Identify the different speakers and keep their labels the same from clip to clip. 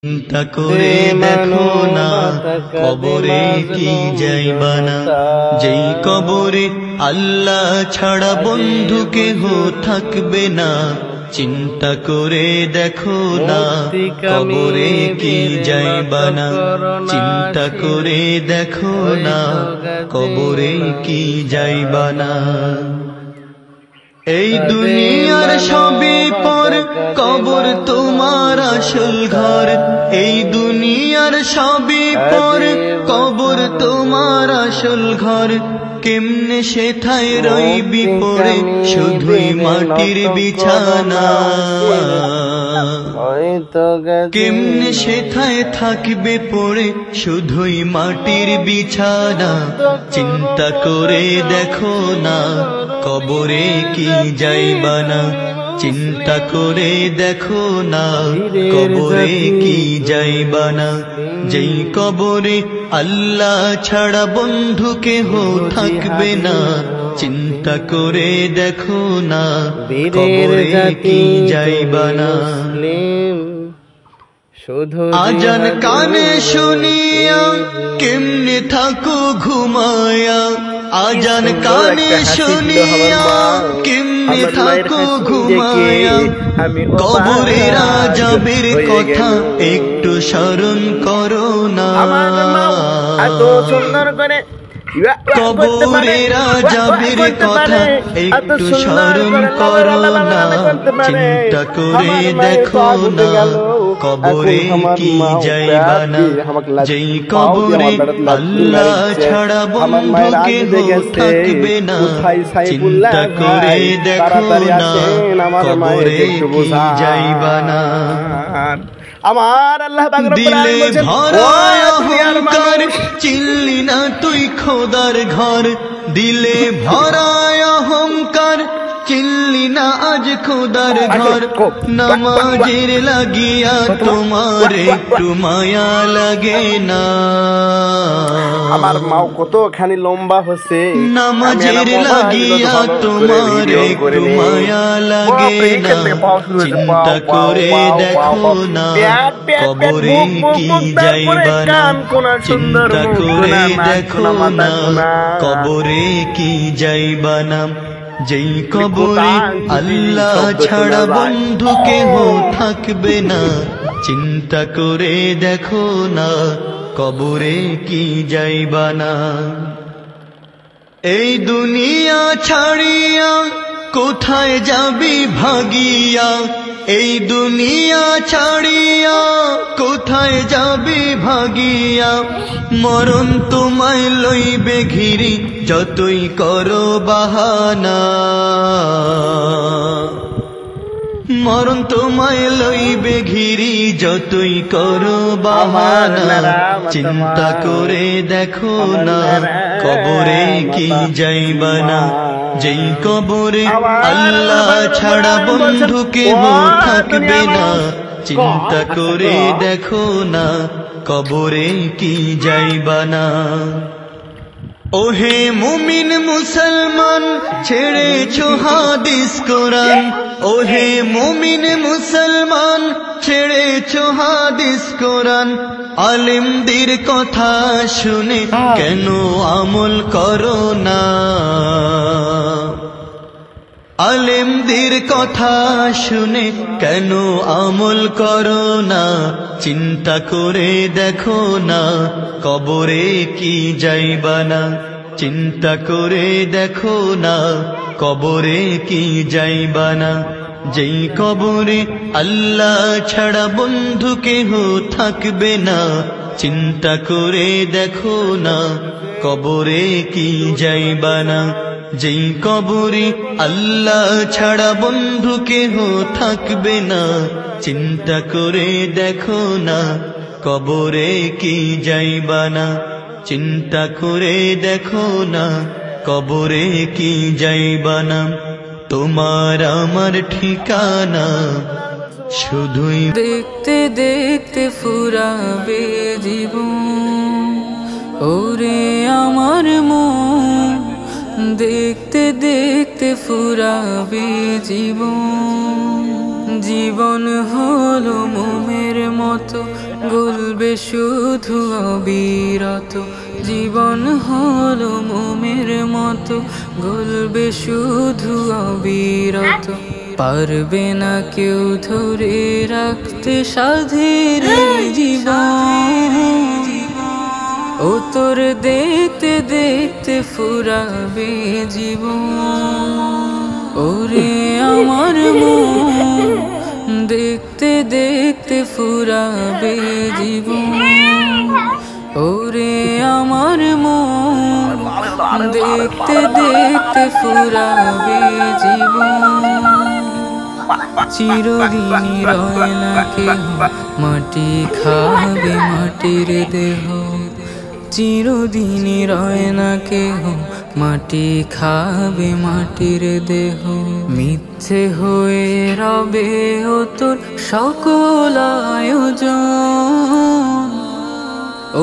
Speaker 1: চিন্তা করে দেখো না কবরে কি যাইবা না, যেই কবরে আল্লাহ ছাড়া বন্ধু কেহ থাকবে না। চিন্তা করে দেখো না কবরে কি যাইবা না, চিন্তা করে দেখো না কবরে কি যাইবা না। এই দুনিয়ার সবই পর, কবর তোমার আসল ঘর। এই দুনিয়ার সবই পর, কবর তোমার আসল ঘর। কেমনে সেথায় রইবি পড়ে শুধুই মাটির বিছানা, কেমনে সেথায় থাকবে পড়ে শুধুই মাটির বিছানা। চিন্তা করে দেখো না কবরে কি যাইবা না, চিন্তা করে দেখো না কবরে কি যাইবা না। যেই কবরে আল্লাহ ছাড়া বন্ধু কেহ থাকবে না। চিন্তা করে দেখো না কবরে কি যাইবা না। আজান কানে শুনিয়া কেমনে থাকো ঘুমায়া, আজান কানে শুনিয়া কেমনে থাকো ঘুমায়া। কবরের আযাবের কথা একটু স্মরণ করো না, কবরের আযাবের কথা একটু স্মরণ করো না। চিন্তা করে দেখো না কবরে কি যাইবা না, যেই কবরে আল্লাহ ছাড়া বন্ধু কেহ থাকবে না। চিন্তা করে দেখো না কবরে কি যাইবা না।
Speaker 2: আমার আল্লাহ
Speaker 1: দিলে ভরায় অহংকার, চিনলি না তুই খোদার ঘর। দিলে ভরায় অহংকার, চিনলি না আজ খোদার ঘর। নামাজের লাগিয়া তোমার একটু মায়া লাগে না,
Speaker 2: আমার মাও কতখানি লম্বা হচ্ছে।
Speaker 1: নামাজের লাগিয়া তোমার একটু মায়া লাগে না। চিন্তা করে দেখো না কবরে কি যাইবা না, চিন্তা করে দেখো না কবরে কি যাইবা না। যেই কবরে আল্লাহ ছাড়া বন্ধু কেহ থাকবে না। চিন্তা করে দেখো না কবরে কি যাইবা না। এই দুনিয়া ছাড়িয়া কোথায় যাবি ভাগিয়া, এই দুনিয়া ছাড়িয়া কোথায় যাবি ভাগিয়া। মরণ তোমায় লইবে ঘিরি যতই করো বাহানা, মরণ তোমায় লইবে ঘিরি যতই করো বাহানা। চিন্তা করে দেখো না কবরে কি যাইবা না, যেই কবরে আল্লাহ ছাড়া বন্ধু কেহ থাকবে না। চিন্তা করে দেখো না কবরে কি যাইবা না। ওহে মুমিন মুসলমান ছেড়েছো হাদিস কোরআন, ওহে মুমিন মুসলমান ছেড়েছো হাদিস কোরআন। আলেমদের কথা শুনে কেন আমল করো না, আলেমদের কথা শুনে কেন আমল করো না। চিন্তা করে দেখো না কবরে কি যাইবা না, চিন্তা করে দেখো না কবরে কি যাইবা না। যেই কবরে আল্লাহ ছাড়া বন্ধু কেহ থাকবে না। চিন্তা করে দেখো না কবরে কি যাইবা না, যেই কবরে আল্লাহ ছাড়া বন্ধু কেহ থাকবে না। চিন্তা করে দেখো না কবরে কি যাইবা না, চিন্তা করে দেখো না কবরে কি যাইবা না। তোমার আমার ঠিকানা শুধুই
Speaker 3: দেখতে দেখতে ফুরাবে জীবন, ওরে আমার মন দেখতে দেখতে ফুরাবে জীবন। জীবন হলো মোমের মতো গলবে শুধু অবিরত, জীবন হলো মোমের মতো, গলবে শুধু অবিরত। পারবে না কেউ ধরে রাখতে সাধের জীবন, ও তোর দেখতে দেখতে ফুরাবে জীবন। ওরে আমার মন, দেখতে দেখতে ফুরাবে জীবন। ওরে আমার মন, দেখতে দেখতে ফুরাবে জীবন। চিরদিনই রয় না কেহ, মাটি খাবে মাটির দেহ। চিরদিনই রয় না কেহ, মাটি খাবে মাটির দেহ। মিথ্যে হয়ে রবে ও তোর সকল আয়োজন,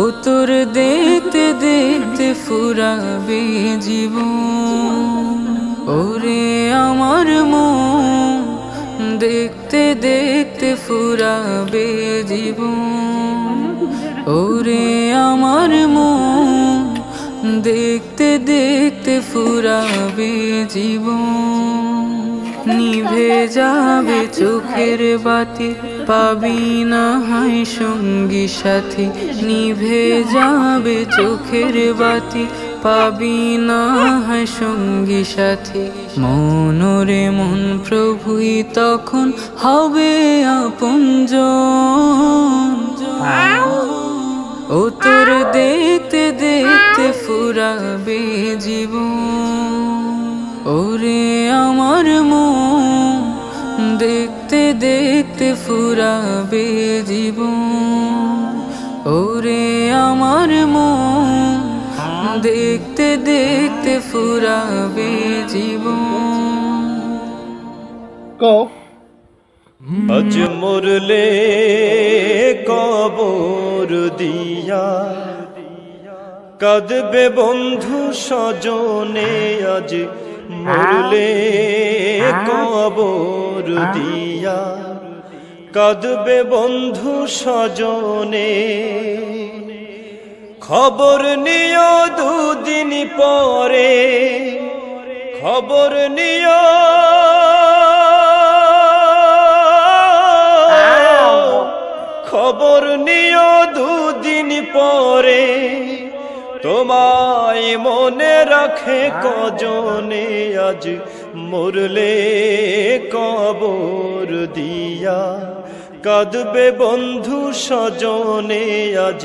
Speaker 3: ও তোর দেখতে দেখতে ফুরাবে জীবন। ওরে আমার মন, দেখতে দেখতে ফুরাবে জীবন। ওরে আমার মন, দেখতে দেখতে ফুরাবে জীবন। নিভে যাবে চোখের বাতি, পাবি না হায় সঙ্গী সাথী। নিভে যাবে চোখের বাতি, পাবি না হায় সঙ্গী সাথী। মনরে মন প্রভুই তখন হবে আপনজন, ও তোর দেখতে দেখতে ফুরাবে জীবন। ওরে আমার মন, দেখতে দেখতে ফুরাবে জীবন। ওরে আমার মন, দেখতে দেখতে ফুরাবে জীবন।
Speaker 1: আজ মরলে কবর দিয়া, কাঁদবে বন্ধু স্বজনে। আজ মরলে কবর দিয়া, কাঁদবে বন্ধু স্বজনে। খবর নিও দুদিন পরে, খবর নিও খবর নিও দুদিন পরে। তোমায় মনে রাখে কজনে। আজ মরলে কবর দিয়া, কাঁদবে বন্ধু স্বজনে। আজ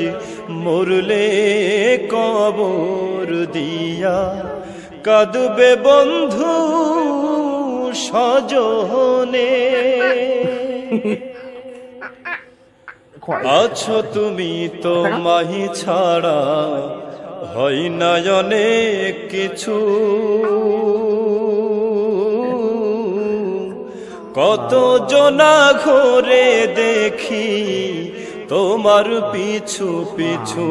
Speaker 1: মরলে কবর দিয়া, কাঁদবে বন্ধু স্বজনে। আছো তুমি তো মাহি ছাড়া, হয় না অনেক কিছু। কত জনা ঘরে দেখি তোমার পিছু পিছু।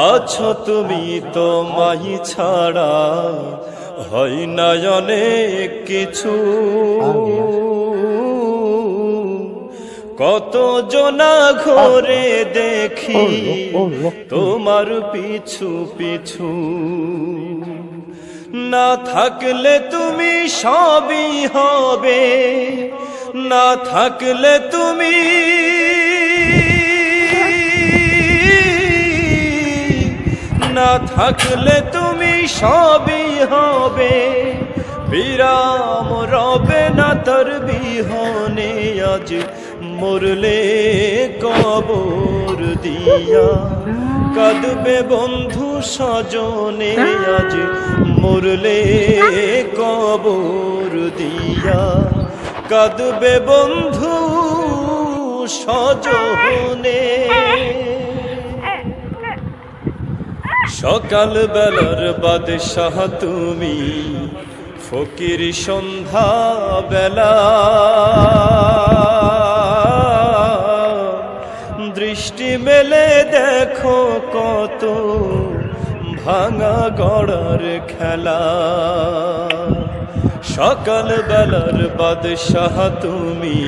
Speaker 1: আছো তুমি তো মাহি ছাড়া, হয় না অনেক কিছু। কত জনা ঘরে দেখি তোমার পিছু পিছু। না থাকলে তুমি সবই হবে, না থাকলে তুমি, না থাকলে তুমি সবই হবে। বিরাম রবে না তার বিহনে। আজ মরলে কবর দিয়া, কাঁদবে বন্ধু স্বজনে। আজ মরলে কবর দিয়া, কাঁদবে বন্ধু স্বজনে। সকাল বেলার বাদশাহ তুমি, ফকির সন্ধ্যা বেলা। দৃষ্টি মেলে দেখো কত ভাঙা গড়ার খেলা। সকাল বেলার বাদশাহ তুমি,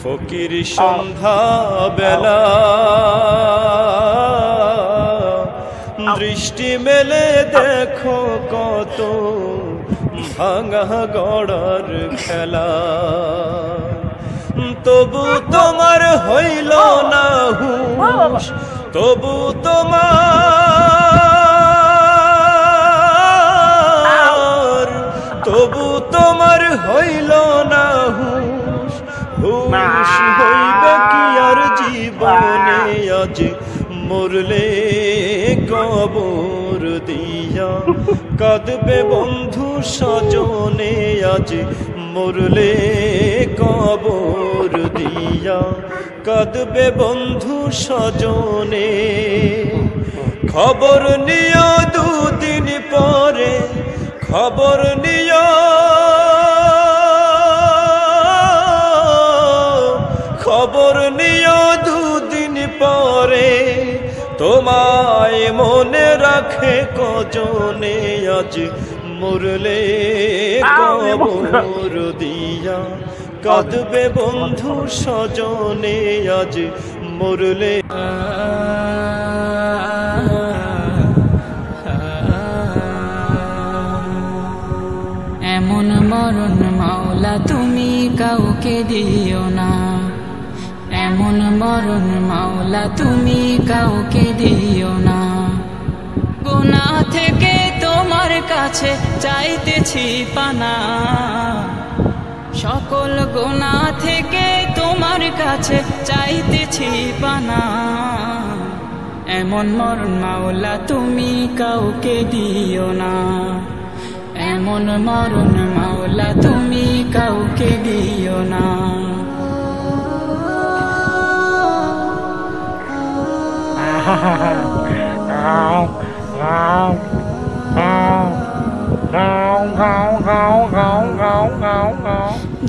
Speaker 1: ফকির সন্ধ্যা বেলা। দৃষ্টি মেলে দেখো কত ভাঙা গড়ার খেলা, তবু তোমার হইল না হুঁশ, তবু তোমার হইল না হুঁশ। হুঁশ হইবে কি আর জীবনে, আজ মরলে কবর দিয়া কাঁদবে বন্ধু স্বজনে, আজ মরলে কবর দিয়া কাঁদবে বন্ধু স্বজনে। খবর নিও দুদিন পরে, খবর নিও, খবর নিও দুদিন পরে, তোমায় মনে রাখে কজনে, আজ মরলে কবর দিয়া কাঁদবে বন্ধু স্বজনে, আজ মরলে।
Speaker 3: এমন মরণ মাওলা তুমি কাউকে দিও না, এমন মরণ মাওলা তুমি কাউকে দিও না। গুনাহ থেকে তোমার কাছে চাইতেছি পানা, সকল গুনাহ থেকে তোমার কাছে চাইতেছি পানা। এমন মরণ মাওলা তুমি কাউকে দিও না, এমন মরণ মাওলা তুমি কাউকে দিও না।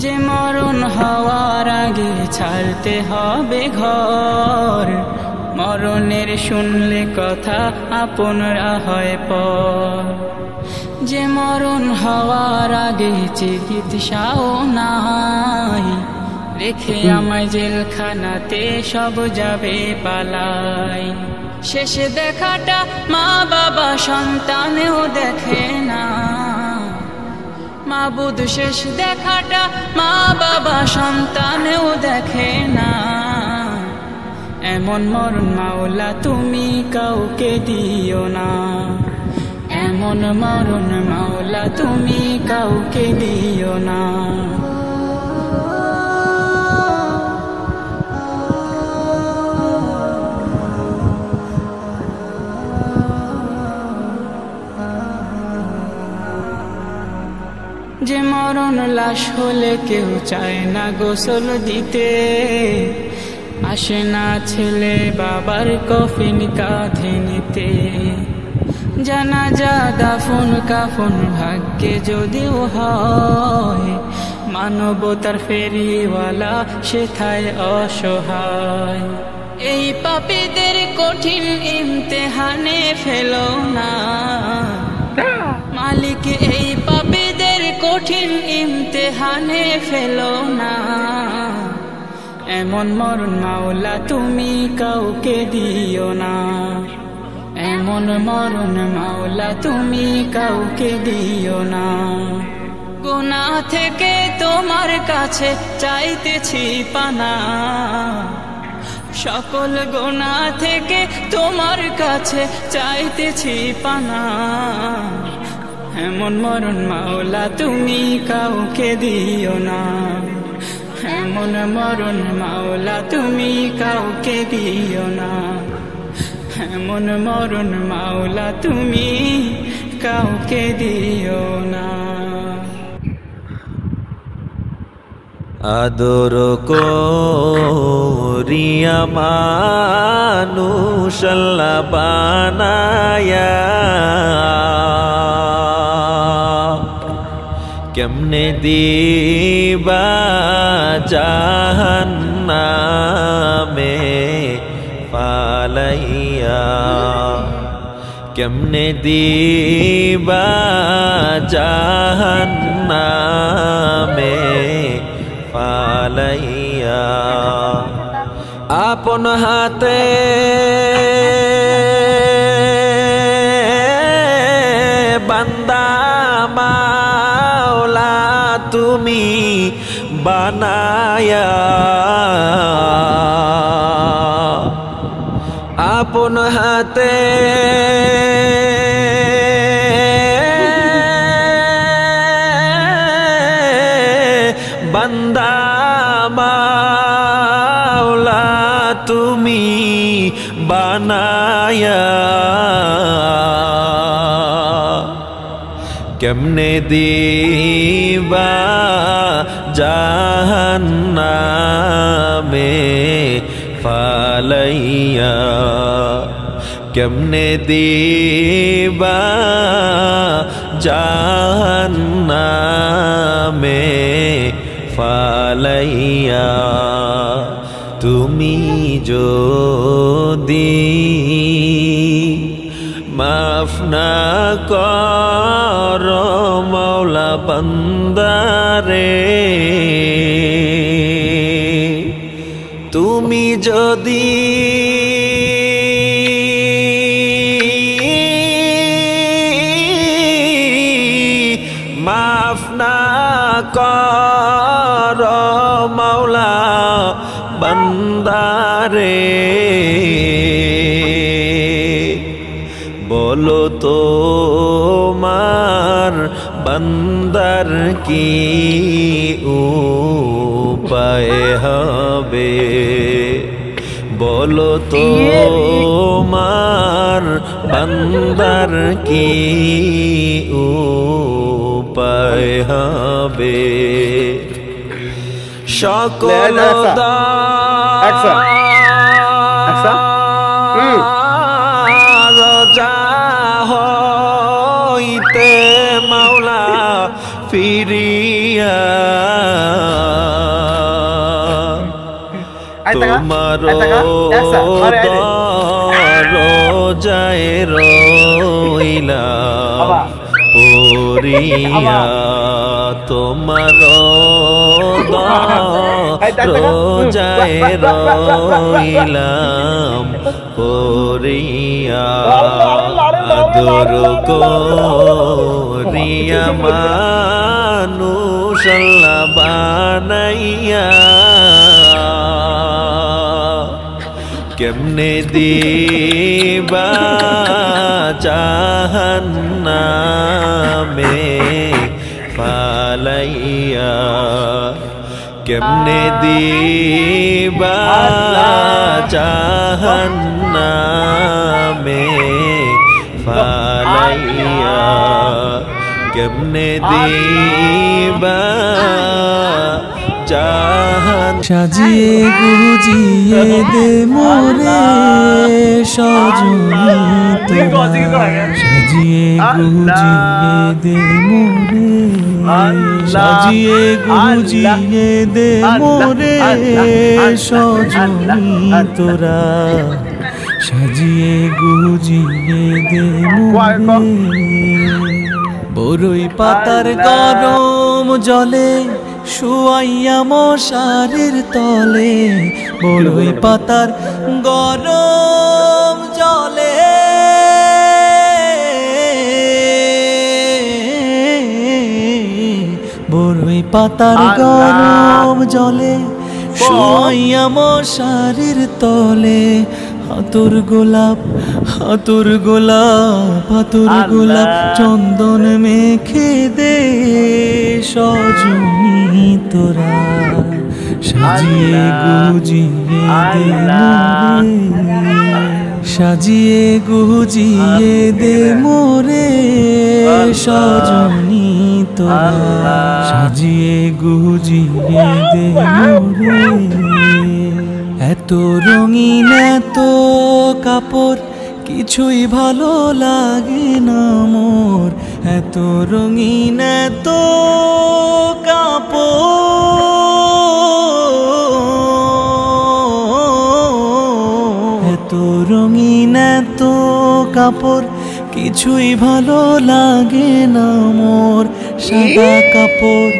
Speaker 3: যে মরণ হওয়ার আগে ছাড়তে হবে ঘর, মরণের শুনলে কথা আপনরা হয় পর। যে মরণ হওয়ার আগে চিকিৎসাও নাই, রেখে আমায় জেলখানাতে সব যাবে পালাই। শেষে দেখাটা মা বাবা সন্তানেও দেখে না, মাবুদ শেষ দেখাটা মা বাবা সন্তানেও দেখে না। এমন মরণ মাওলা তুমি কাউকে দিও না, এমন মরণ মাওলা তুমি কাউকে দিও না। যে মরণ লাশ হলে কেউ চায় না গোসল দিতে, আসে না ছেলে বাবার কফিন কাঁধে নিতে। জানাজা দাফন কাফন ভাগ্যে যদিও হয়, মানবতার ফেরিওয়ালা সেথায় অসহায়। এই পাপীদের কঠিন ইমতেহানে ফেলো না মালিক, এই পাপীদের কঠিন ইমতেহানে ফেলো না। এমন মরণ মাওলা তুমি কাউকে দিও না, এমন মরণ মাওলা তুমি কাউকে দিও না। গুনাহ থেকে তোমার কাছে চাইতেছি পানা, সকল গুনাহ থেকে তোমার কাছে চাইতেছি পানা। এমন মরণ মাওলা তুমি কাউকে দিও না, এমন মরণ মাওলা তুমি কাউকে দিও না, এমন মরণ মাওলা তুমি কাউকে দিও না।
Speaker 4: আদর করিয়া মানুষ আল্লাহ বানায়া, কেমনে দিবা জাহান্নামে পালাইয়া, কেমনে দিবা জাহান্নামে নামে পালাইয়া আপন হাতে বান্দা মাওলা তুমি বানায়া আপন হাতে বান্দা মাওলা তুমি বানায়া কেমনে দিবা জাহান্নামে ফালাইয়া কেমনে দিবা জাহান্নামে ফালাইয়া তুমি যদি মাফ না করো মাওলা বান্দারে তুমি যদি মাফ না করো মাওলা বান্দারে বলো তোমার বান্দার কি উপায় হবে বলো তোমার বান্দার কি উপায় হবে সকল রাজা হইতে মাওলা ফিরিয়া তোমার রোজায় রইলাম পড়িয়া তোমার রোজায় রইলাম পড়িয়া আদর করিয়া মানুষ আল্লাহ বানাইয়া কেমনে দিবা জাহান্নামে ফালাইয়া কেমনে দিবা জাহান্নামে ফালাইয়া কেমনে দিবা
Speaker 3: সাজিয়ে গুজিয়ে দে মোরে সজনী তোরা সাজিয়ে গুজিয়ে দে মোরে সাজিয়ে গুজিয়ে দে মোরে সজনী তোরা সাজিয়ে গুজিয়ে দে মোরে বরই পাতার গরম জলে শুয়াইয়া মশারির তলে বরই পাতার গরম জলে বরই পাতার গরম জলে শুয়াইয়া মশারির তলে হাতুর গোলাপ হাতুর গোলাপ হাতুর গোলাপ চন্দন মেখে দে সজনী তোরা সাজিয়ে গুজিয়ে দে মোরে সাজিয়ে গুজিয়ে দে মোরে সজনী তোরা সাজিয়ে গুজিয়ে দে মোরে এত রঙিন এত কাপড় কিছুই ভালো লাগে না মোর এত রঙিন এত কাপড় এত রঙিন এত কাপড় কিছুই ভালো লাগে না মোর
Speaker 4: সাদা কাপড়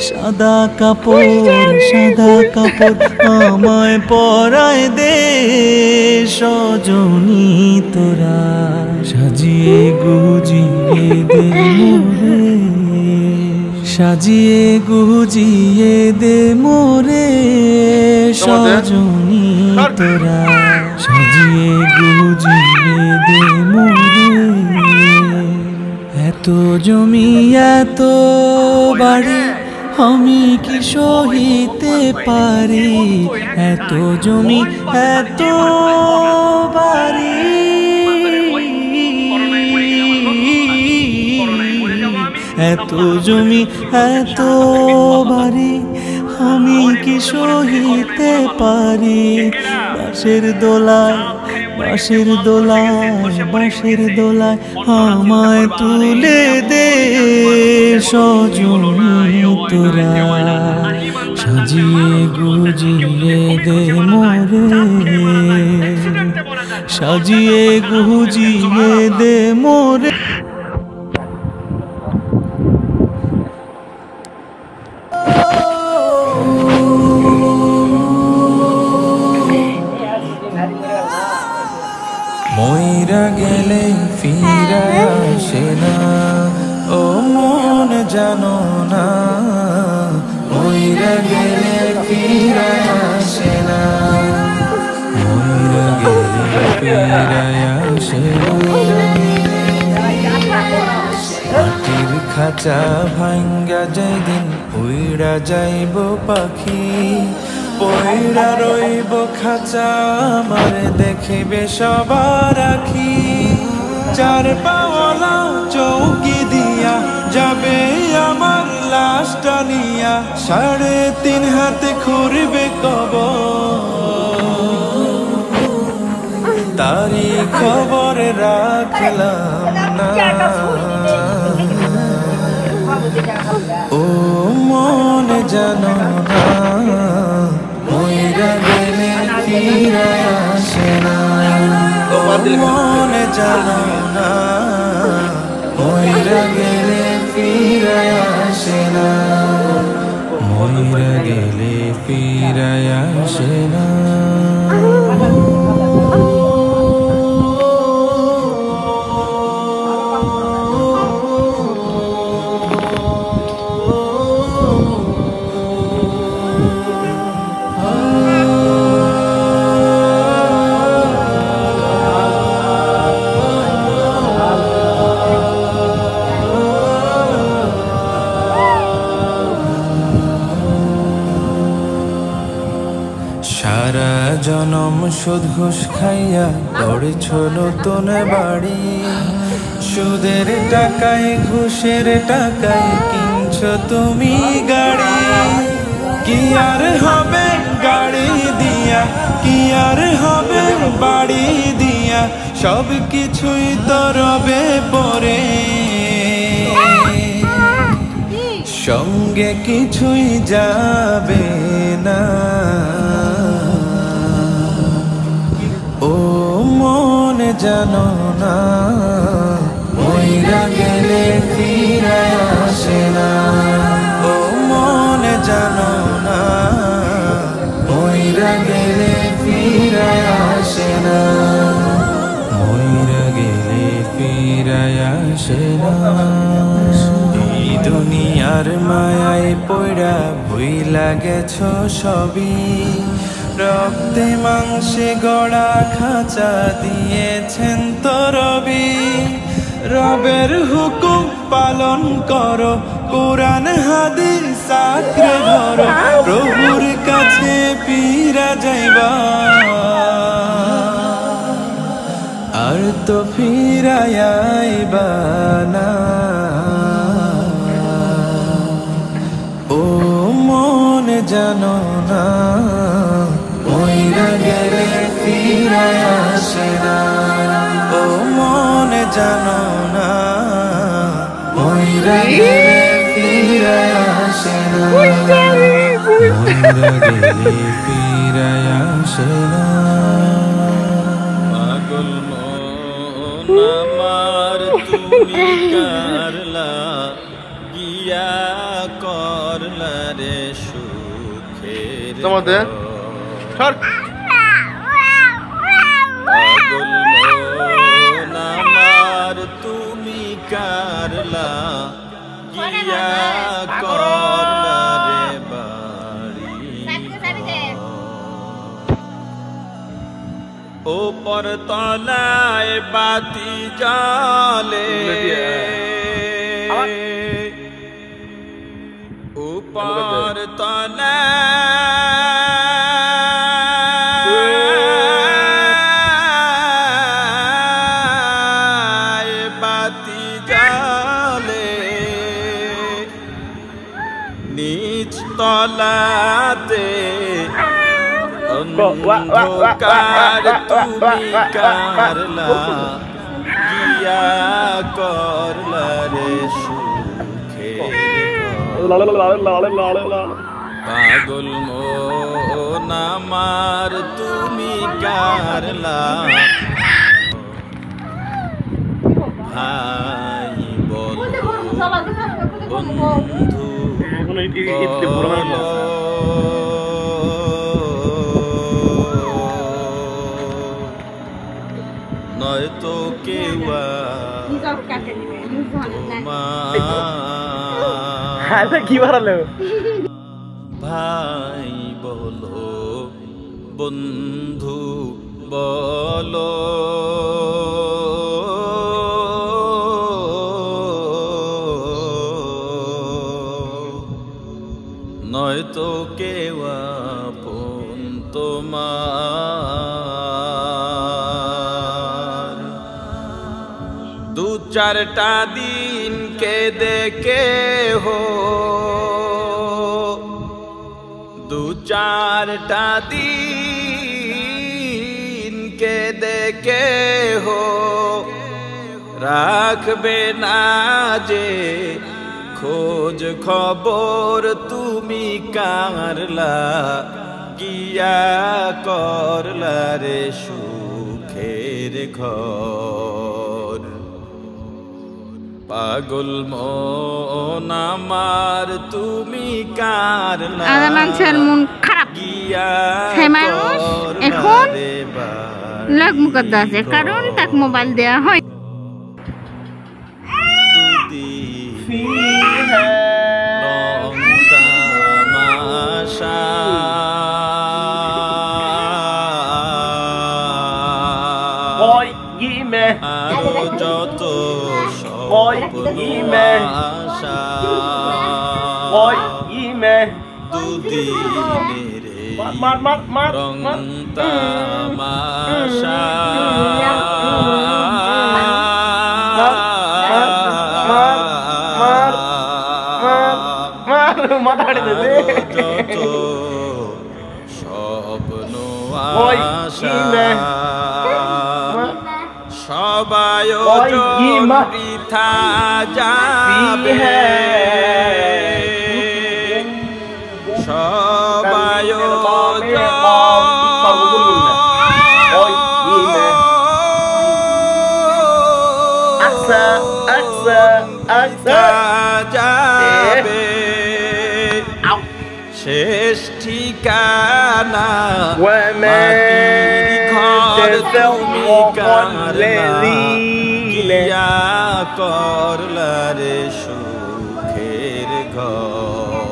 Speaker 4: সাদা কাপড় সাদা কাপড় আমায় পরায় দে সজনী তোরা সাজিয়ে গুজিয়ে দে মোরে সাজিয়ে গুজিয়ে দে মোরে সজনী তোরা সাজিয়ে গুজিয়ে দে মোরে এত জমি এত বাড়ি আমি কি সহিতে পারি এত জমি এত বাড়ি এত জমি এত বাড়ি আমি কি সহিতে পারি বাঁশের দোলায় বাঁশের দোলায় বাঁশের দোলায় আমায় তুলে দে সজনী তোরা সাজিয়ে গুজিয়ে দে মোরে সাজিয়ে গুজিয়ে দে মোরে মইরা গেলে ফিরা আসে না ও মন জানো না মইরা গেলে ফিরা আসে না মইরা গেলে ফিরা আসে না মাটির খাঁচা ভাঙ্গা যেদিন উইড়া যাইব পাখি পয়রা রইব খাঁচা আমার দেখিবে সবার আখি চার পাওয়ালা চৌকি দিয়া যাবে আমার লাশটা নিয়া 3.5 হাতে খুঁড়বে কবর তারি খবর রাখলাম না ও মন জানো না মইরা গেলে ফিরা আসে না ও মন জানো না মইরা গেলে ফিরা আসে না মইরা গেলে ফিরা আসে না সারা জনম সুদ ঘুষ খাইয়া গড়েছ নতুন বাড়ি সুদের টাকায় ঘুষের টাকায় কিনছ তুমি গাড়ি কি আর হবে গাড়ি দিয়া কি আর হবে বাড়ি দিয়া সব কিছুই তো রবে পরে সঙ্গে কিছুই যাবে না ও মন জানো না মইরা গেলে ফিরা আসে না ও মন জানো না মইরা গেলে ফিরা আসে না মইরা গেলে ফিরা আসে না এই দুনিয়ার মায়ায় পড়া ভুইলা গেছ সবই রক্তে মাংসে গড়া খাঁচা দিয়েছেন তো রবি রবের হুকুম পালন করো কোরআন হাদিস আঁকড়ে ধরো প্রভুর কাছে ফিরা যাইবা আর তো ফিরা আইবা না ও মন জানো না মইরা গেলে ফিরা আসে না ও মন জানো না মইরা গেলে ফিরা আসে না মইরা গেলে ফিরা আসে না
Speaker 1: পাগল মন আমার তুমি কারলা গিয়া করলা রে সুখের
Speaker 2: তোমাদের
Speaker 1: ঘর। পাগল মন আমার তুমি কারলা গিয়া করলা রে বাড়ি ওপর তলায় বাতি জালে উপর তলায় বাতি জালে নিচ তলাতে অন্ধকার তুমি কারলা গিয়া করলা রে সুখের পাগল মন আমার তুমি কারলা ভাই বল বন্ধু বল নয়তো কেউ
Speaker 2: কি বাড়ালো
Speaker 1: ভাই বলো বন্ধু বলো নয়তো কেউ আপন তোমার দু চারটা দিন কে দেখে হো দু চারটা দিন কে দেখে হো রাখবে না যে খোঁজ খবর তুমি কারলা গিয়া করলা রে সুখের ঘর পাগল মন আমার তুমি কারলা
Speaker 5: মানুষের মন খারাপ
Speaker 1: গিয়া
Speaker 5: এখন লাগ মুকদ্দা আছে কারণ তাকে মোবাইল দেওয়া হয়
Speaker 1: আরো যত দুদিনের রং তামাশা যত স্বপ্ন আশা সবাই বৃথা যাবে সবাই যাবে শেষ ঠিকানা মাটির ঘর তুমি কারলা করলা রে সুখের ঘর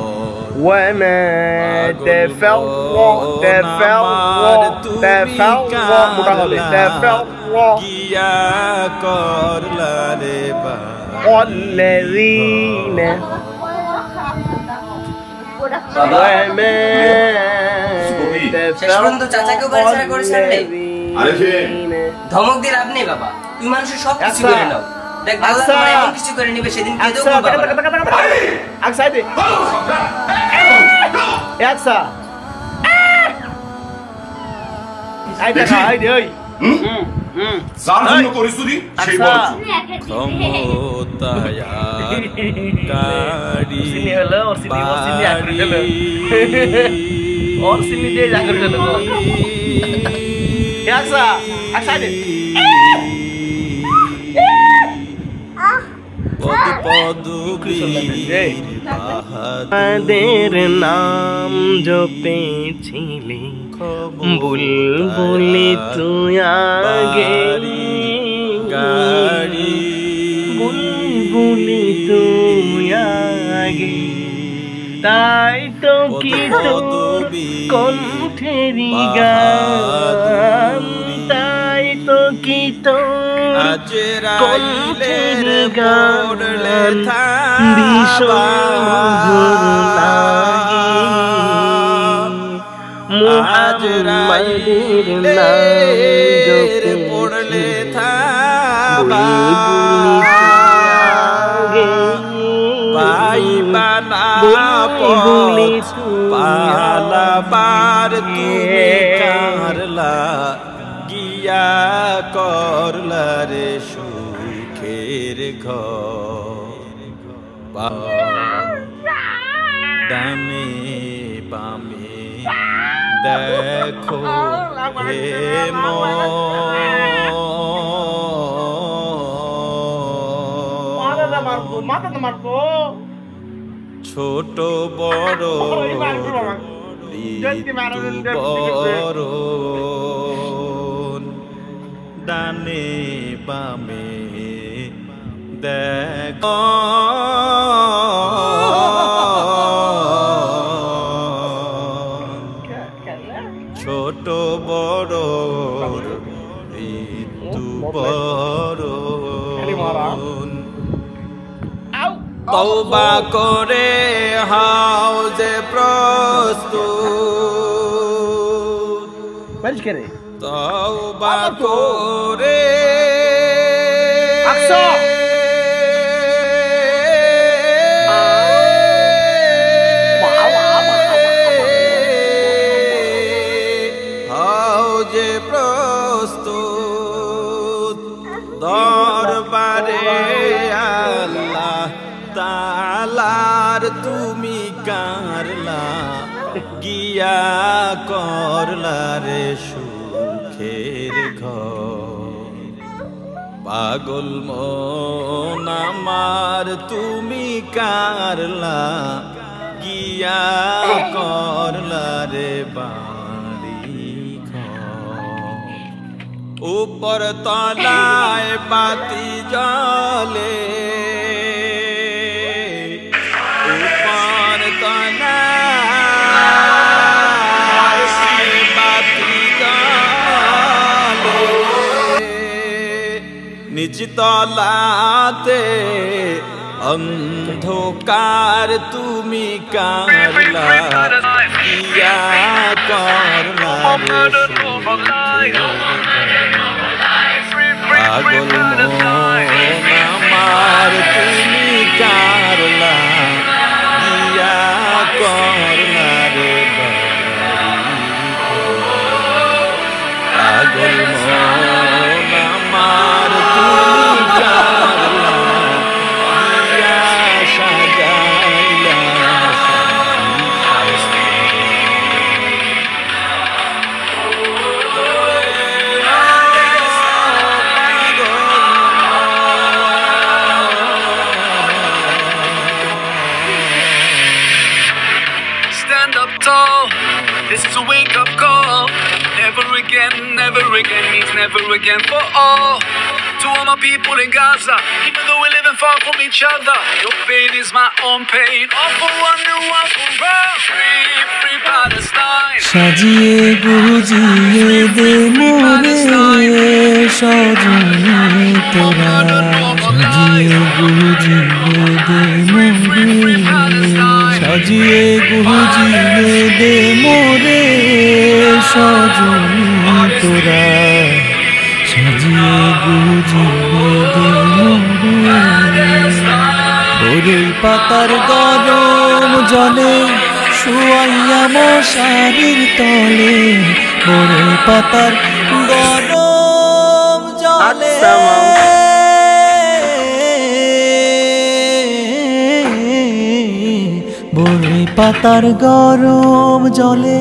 Speaker 1: গিয়া করলা রে
Speaker 2: والذين
Speaker 6: ধমক দিয়ে লাভ নেই বাবা, তুই মানুষের সব কিছু করে নাও। দেখ আল্লাহ তোমার এমন কিছু করে নিবে সেদিন কেঁদেও বলবা
Speaker 2: আমাদের নাম জপেছিলি বুলবুলি তুই আগে বুলবুলি তুই আগে তাই তো কি তোর কণ্ঠেরি গান তাই তো কি তোর কণ্ঠেরি গান ভীষণ লাগে মুহাম্মাদের নাম পড়লে
Speaker 1: পালাবার তুমি কারলা গিয়া করলা রে সুখের ঘর ডানে বামে দেখো হে ছোট বড় বড় ডানে বামে দেখো ছোট বড় বড় তওবা করে হাও যে প্রস্তুত তওবা করে হাও যে প্রস্তুত দরবারে আল্লাহ তালার তুমি কারলা গিয়া করলা রে সুখের ঘর পাগল মন আমার তুমি কারলা গিয়া করলা রে বাড়ি ঘর উপর তলায় বাতি জ্বলে নিচতলাতে অন্ধকার তুমি কারলা গিয়া করলা পাগল মন আমার তুমি কারলা গিয়া করলা রে পাগল মন আমার তুমি কারলা গিয়া সাজাইলা
Speaker 7: Stand up tall, this is a wake-up call. Never again means never again for all. To all my people in Gaza, even though we're living far from each other, your pain is my own pain. All for one and one for all. Free, free Palestine.
Speaker 4: সাজিয়ে গুজিয়ে দে মোরে সজনী তোরা সাজিয়ে গুজিয়ে দে মোরে সাজিয়ে গুজিয়ে দে মোরে সজনী তোরা সাজিয়ে গুজিয়ে দে মোরে বরই পাতার গরম জলে শুয়াইয়া মশারির তলে বরই পাতার গরম জলে বরই পাতার গরম জলে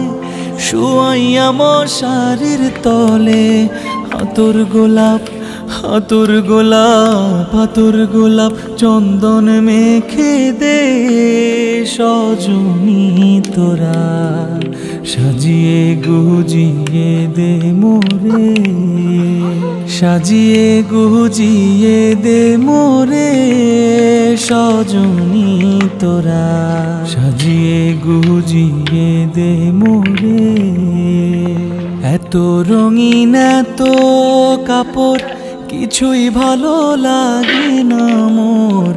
Speaker 4: শুয়াইয়া মশারির তলে আতর গোলাপ চন্দন মেখে দে সজনী তোরা, সাজিয়ে গুজিয়ে দে মোরে, সাজিয়ে গুজিয়ে দে মোরে সজনী তোরা, সাজিয়ে গুজিয়ে দে মোরে। এত রঙিন এত কাপড় কিছুই ভালো লাগে না মোর,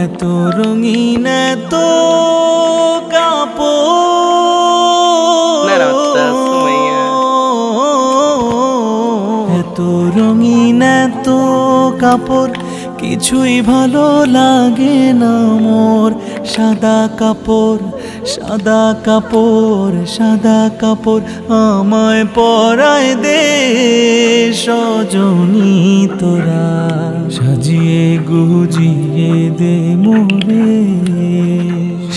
Speaker 4: এত রঙিন এত কাপড়, এত রঙিন এত কাপড় কিছুই ভালো লাগে না মোর। সাদা কাপড় সাদা কাপড় সাদা কাপড় আমায় পরায় দে সজনী তোরা, সাজিয়ে গুজিয়ে দে মোরে,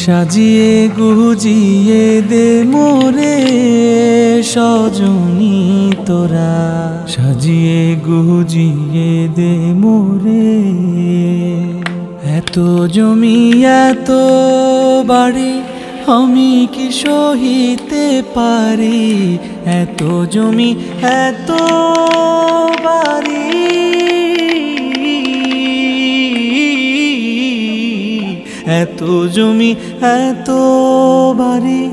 Speaker 4: সাজিয়ে গুজিয়ে দে মোরে সজনী তোরা, সাজিয়ে গুজিয়ে দে মোরে। এত জমি এত বাড়ি আমি কি সহিতে পারি, এত জমি এত বাড়ি, এত জমি এত বাড়ি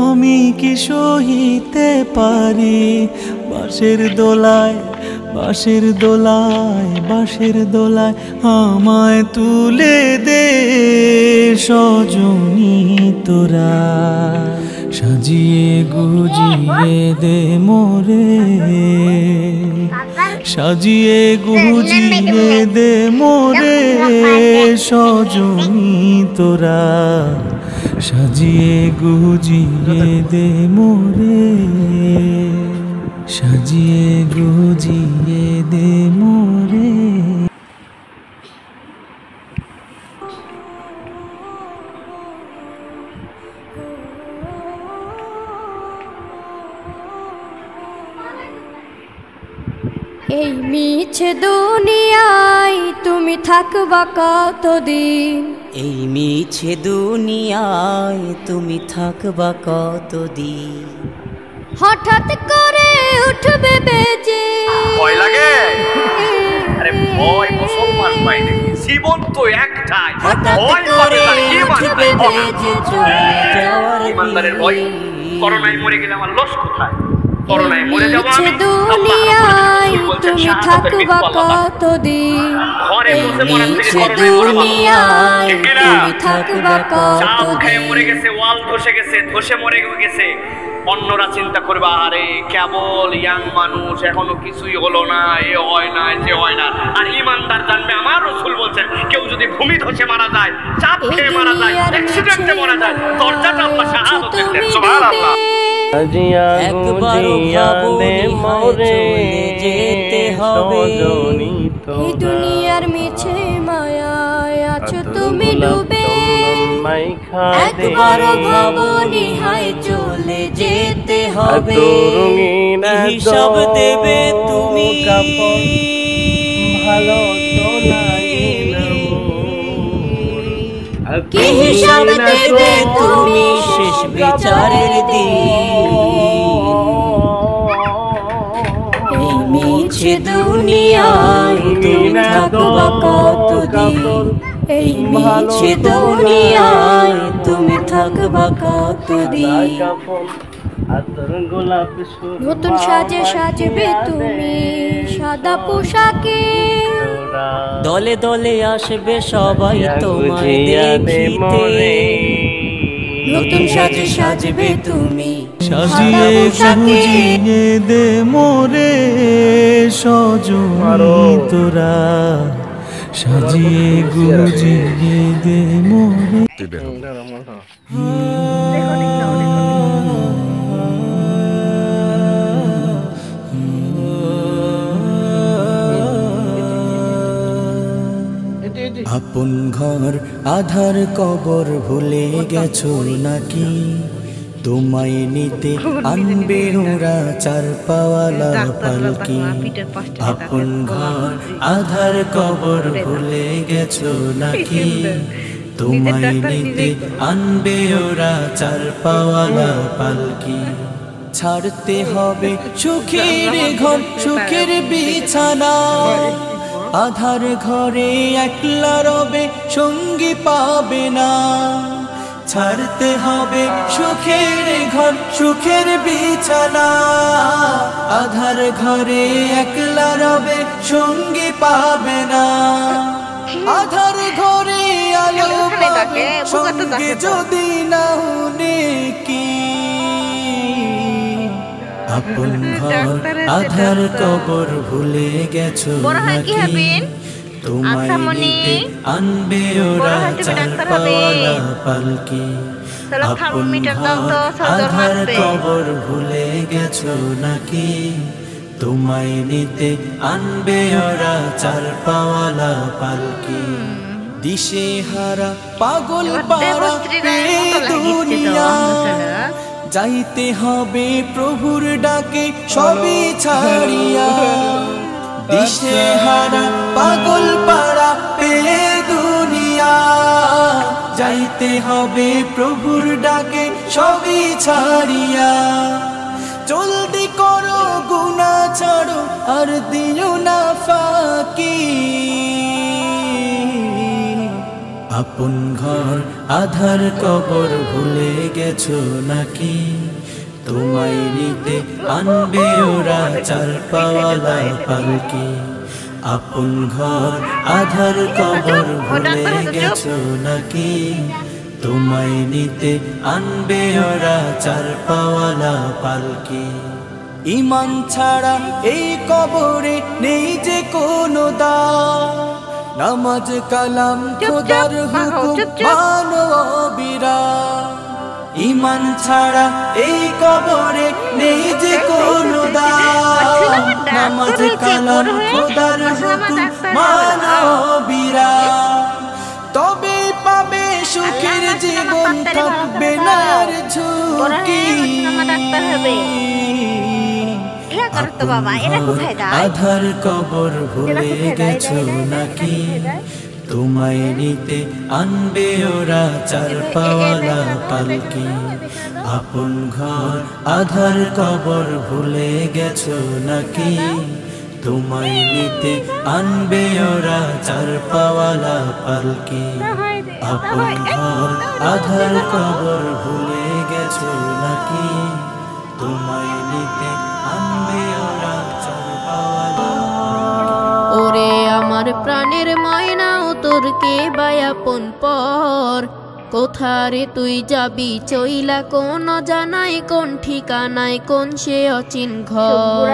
Speaker 4: আমি কি সহিতে পারি। বাঁশের দোলায় বাঁশের দোলায় বাঁশের দোলায় আমায় তুলে দে সজনী তোরা, সাজিয়ে গুজিয়ে দে মোরে, সাজিয়ে গুজিয়ে দে মোরে সজনী তোরা, সাজিয়ে গুজিয়ে দে মোরে, সাজিয়ে গুজিয়ে দে মোরে।
Speaker 8: এই মিছে দুনিয়ায় তুমি থাকবা কতদিন,
Speaker 9: এই মিছে দুনিয়ায় তুমি থাকবা কতদিন।
Speaker 8: হঠাৎ করে উঠবে বেজে
Speaker 10: ভয় লাগে, আরে ভয় মুসলমান পাই নাকি, জীবন তো একটাই, ভয় পাবে না কি
Speaker 9: উঠবে বেজে চলে যাওয়ার
Speaker 10: ইমানদারের ভয়। করোনায় মরে গেলে আমার লস কোথায়, করোনায় মরে যাব আমি,
Speaker 8: দুনিয়ায় তুমি থাকবা কতদিন,
Speaker 10: ঘরে বসে মরার থেকে
Speaker 8: দুনিয়ায় তুমি থাকবা কতদিন।
Speaker 10: মরে গেছে, ওয়াল ধসে গেছে, ধসে মরে গেছে, অন্যরা চিন্তা করবে আরে কেবল ইয়াং মানুষ এখনো কিছুই হলো না, এ হয় না যে হয় না। আর ইমানদার জানবে আমার রাসূল বলছেন কেউ যদি ভূমি ধসে মারা যায়, চাপ খেয়ে মারা যায়, অ্যাক্সিডেন্টে মারা যায়, দরজাটা আল্লাহ শাহাদাত দেন। সুবহানাল্লাহ।
Speaker 2: একবার ভাবনে মোরে যেতে হবে,
Speaker 8: এই দুনিয়ার মিছে মায়ায় আছো তুমি ডুবে, একবার ভাবনি হায় চলে যেতে হবে,
Speaker 9: হিসাব দেবে তুমি,
Speaker 2: ভালো তো লাগে না
Speaker 8: কি হিসাব দেবে তুমি
Speaker 9: শেষ বিচারের দিন।
Speaker 8: এই মিছে দুনিয়ায় তুমি থাকবা কতদিন, এই মিছে দুনিয়ায় তুমি থাকবা কতদিন। নতুন সাজে সাজবে তুমি সাদা পোশাকে,
Speaker 9: দলে দলে আসবে সবাই তোমায় দেখিতে,
Speaker 8: নতুন সাজে সাজবে তুমি
Speaker 4: সাজিয়ে গুজিয়ে দে মোরে সজনী তোরা, সাজিয়ে গুজিয়ে দে মোরে। আপন ঘর আধার কবর ভুলে গেছো নাকি, তোমায় নিতে আনবে ওরা চার পাওয়ালা পালকি আপন ঘর আধার কবর ভুলে গেছো নাকি তোমায় নিতে আনবে ওরা চার পাওয়ালা পালকি ছাড়তে হবে সুখের ঘর সুখের বিছানা আধার ঘরে একলা রবে সঙ্গী পাবে না ছাড়তে হবে সুখের ঘর সুখের বিছানা আধার ঘরে একলা রবে সঙ্গী পাবে না আধার ঘরে আলো পাবে সঙ্গে যদি না হনে কি আপন ঘর আধার কবর ভুলে গেছো নাকি তোমায় নিতে আনবে ওরা চার পাওয়ালা পালকি আপন ঘর আধার কবর ভুলে গেছো নাকি তোমায় নিতে আনবে ওরা চার পাওয়ালা পালকি দিশে হারা পাগল পারা দুনিয়া যাইতে হবে প্রভুর ডাকে সবই ছাড়িয়া দিশে হারা পাগল পাড়া পে দুনিয়া যাইতে হবে প্রভুর ডাকে সবই ছাড়িয়া জলদি করো গুনাহ ছাড়ো আর দিও না ফাঁকি আপন ঘর আধার কবর ভুলে গেছো নাকি তোমায় নিতে আনবে ওরা চার পাওয়ালা পালকি আপন ঘর আধার কবর ভুলে গেছো নাকি তোমায় নিতে আনবে ওরা চার পাওয়ালা পালকি ঈমান ছাড়া এই কবরে নেই যে কোনো দাম নামাজ কালাম খোদার হুকুম মানো অবিরাম ঈমান ছাড়া এই কবরে নেই যে কোনো দাম নামাজ কালাম খোদার হুকুম মানো অবিরাম তবে পাবে সুখের জীবন থাকবে না আর ঝুঁকি আধার কবর ভুলে গেছো নাকি তোমায় নিতে আনবে ওরা চার পাওয়ালা পালকি আপন ঘর আধার কবর ভুলে গেছো নাকি তোমায় নিতে আনবে ওরা চার পাওয়ালা পালকি আপন ঘর আধার কবর ভুলে গেছো নাকি তোমায় নিতে আনবে ওরা চার পাওয়ালা
Speaker 11: ওরে আমার প্রাণের ময়না তোর কে বায়াপন পর কোথারে তুই যাবি চইলা কোন জানাই কোন ঠিকানায় কোন সে অচিন ঘর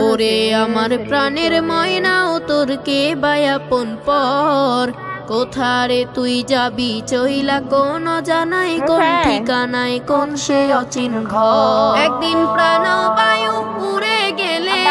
Speaker 11: ওরে আমার প্রাণের ময়না তোর কে বায়াপন পর কোথারে তুই যাবি চইলা কোন জানাই কোন ঠিকানায় কোন সে অচিন ঘর একদিন প্রাণ বায়ু উড়ে গেলে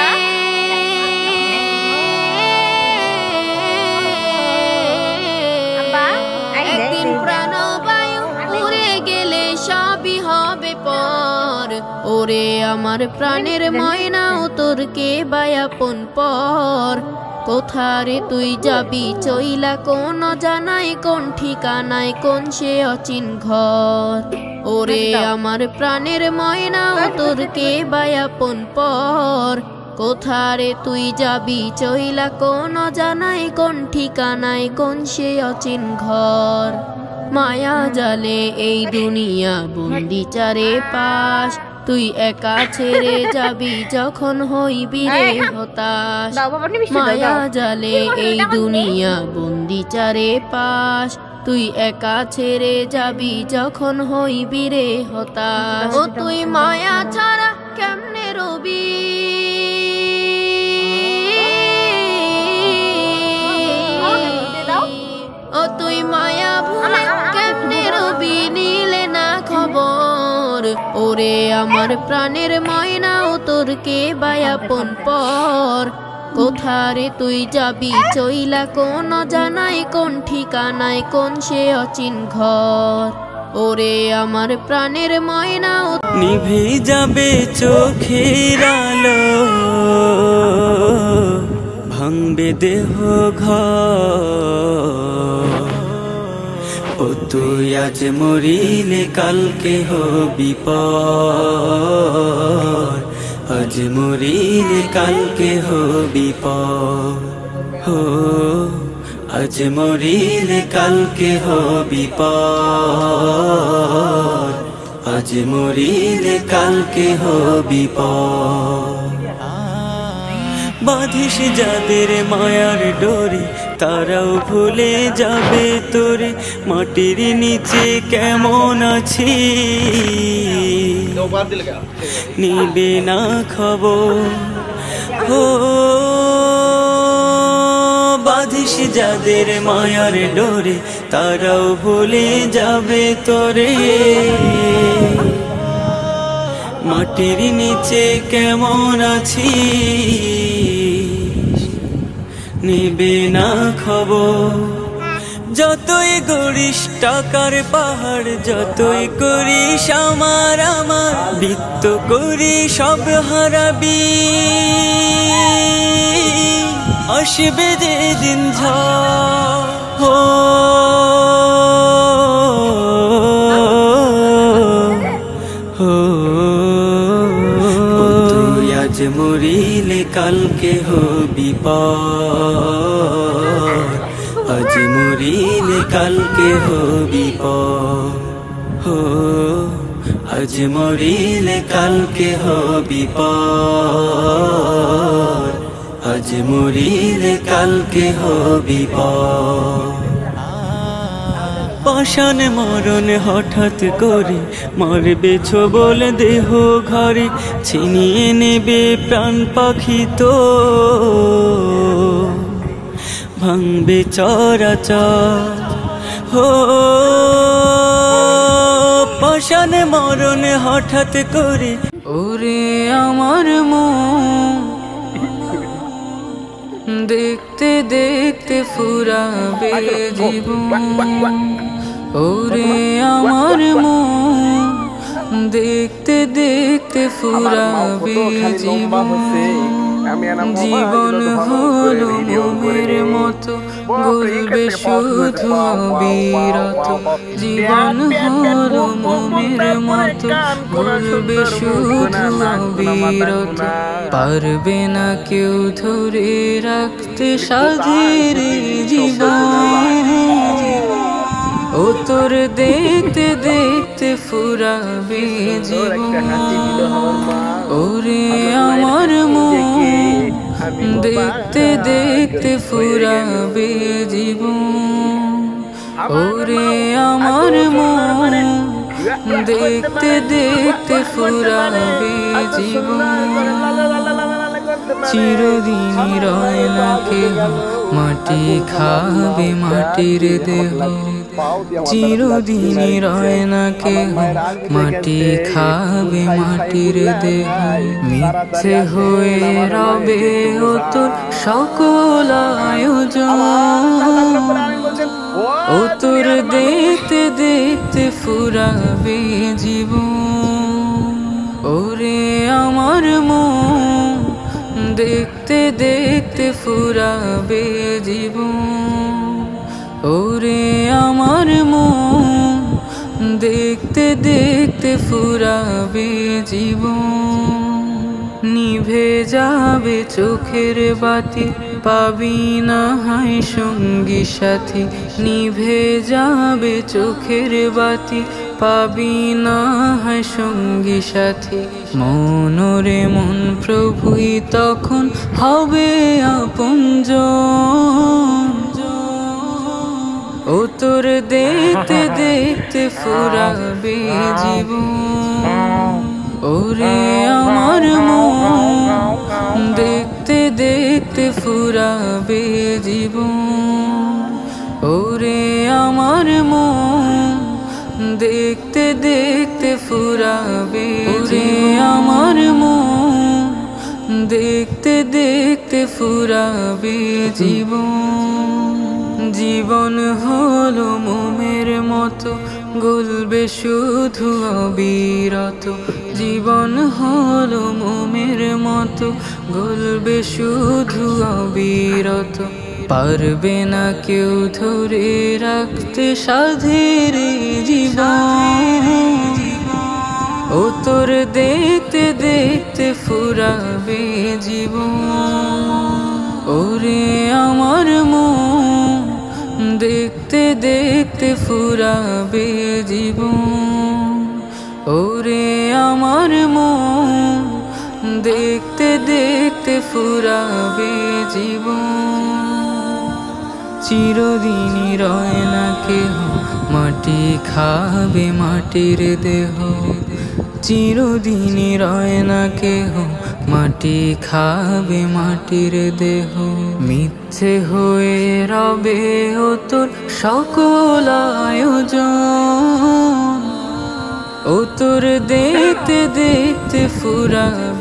Speaker 11: একদিন প্রাণ বায়ু উড়ে গেলে সবই হবে পর ওরে আমার প্রাণের ময়না তোর কে বায়াপন পর কোথারে তুই যাবি চইলা কোন জানাই কোন ঠিকানায় কোন সে অচিন ঘর ওরে আমার প্রাণের ময়না তোর কে বায়াপন পর কোথারে তুই যাবি চইলা কোন জানাই কোন ঠিকানায় কোন সে অচিন ঘর মায়া জালে এই দুনিয়া বন্দি চারে পাশ তুই একা ছেড়ে যাবি যখন হইবি রে হতাশ মায়া জালে এই দুনিয়া বন্দি চারে পাশ তুই একা ছেড়ে যাবি যখন হইবি রে হতাশ ও তুই মায়া ছাড়া কেমনে রবি ও তুই মায়া ভুলে কেমনে রবি নিলে না খবর ওরে আমার প্রাণের ময়না তোর কে বায়াপন পর কোথারে তুই যাবি চইলা কোন জানাই কোন ঠিকানায় কোন সে অচিন ঘর ওরে আমার প্রাণের ময়না
Speaker 9: নিভে যাবে চোখের আলো, ভাঙবে দেহ ঘর। ও তুই আজ মরিলে কালকে হবি পর, আজ মরিলে কালকে হবি পর। হো আজ মরিলে কালকে হবি পর, আজ মরিলে কালকে হবি পর। বাঁধিস যাদের মায়ার ডোরে, তারাও ভুলে যাবে তোরে। মাটির নিচে কেমন আছি নিবে না খবর। ও বাঁধিস যাদের মায়ার ডোরে, তারাও ভুলে যাবে তোরে। মাটির নিচে কেমন আছি নিবে না খবর। যতই গড়িস টাকার পাহাড়, যতই করিস আমার আমার, বৃত্ত করি সব হারাবি। আসবে যেদিন ঝড়, তুই আজ মরিলে কালকে হবি পর, আজ মরিলে কালকে হবি পর। হো আজ মরিলে কালকে হবি পর, আজ মরিলে কালকে হবি পর। পাষাণ মরণ হঠাৎ করে মারবে ছোবল দেহ ঘরে, ছিনিয়ে নেবে প্রাণ পাখি তো ভাঙবে চরাচর। হো পাষাণ মরণ হঠাৎ করে।
Speaker 3: ওরে আমার মন দেখতে দেখতে ফুরাবে জীবন। ওরে আমার মন দেখতে দেখতে ফুরাবে জীবন। জীবন হলো মোমের মতো গলবে শুধু অবিরত। জীবন হলো মোমের মতো গলবে শুধু অবিরত। পারবে না কেউ ধরে রাখতে সাধের জীবন। ও তোর দেখতে দেখতে ফুরাবে জীবন। ওরে আমার মন দেখতে দেখতে ফুরাবে জীবন। ওরে আমার মন দেখতে দেখতে ফুরাবে জীবন। চিরদিন রয় না কেহ মাটি খাবে মাটির দেহ। চিরদিন রয় না কেহ মাটি খাবে মাটির দেহ। মিথ্যে হয়ে রবে ও তোর সকল আয়োজন। ও তোর দেখতে দেখতে ফুরাবে জীবন। ওরে আমার মন দেখতে দেখতে ফুরাবে জীবন। ওরে আমার মন দেখতে দেখতে ফুরাবে জীবন। নিভে যাবে চোখের বাতি, পাবি না হায় সঙ্গী সাথী। নিভে যাবে চোখের বাতি, পাবি না হায় সঙ্গী সাথী। মনরে মন প্রভুই তখন হবে আপনজন। ও তোর দেখতে দেখতে ফুরাবে জীবন। ওরে আমার মন দেখতে দেখতে ফুরাবে জীবন। ওরে আমার মন দেখতে দেখতে ফুরাবে। ওরে আমার মন দেখতে দেখতে ফুরাবে জীবন। জীবন হলো মোমের মতো
Speaker 9: গলবে শুধু অবিরত, জীবন হলো মোমের মতো গলবে শুধু অবিরত। পারবে না কেউ ধরে রাখতে সাধের জীবন, ও তোর দেখতে দেখতে ফুরাবে জীবন। ওরে আমার মন দেখতে দেখতে ফুরাবে জীবন, ওরে আমার মন দেখতে দেখতে ফুরাবে জীবন। চিরদিনই রয় না কেহ, মাটি খাবে মাটির দেহ। চিরদিনই রয় না কেহ, মাটি খাবে মাটির দেহ। মিথ্যে হয়ে রবে ও তোর সকল আয়োজন, ও তোর দেখতে দেখতে ফুরাবে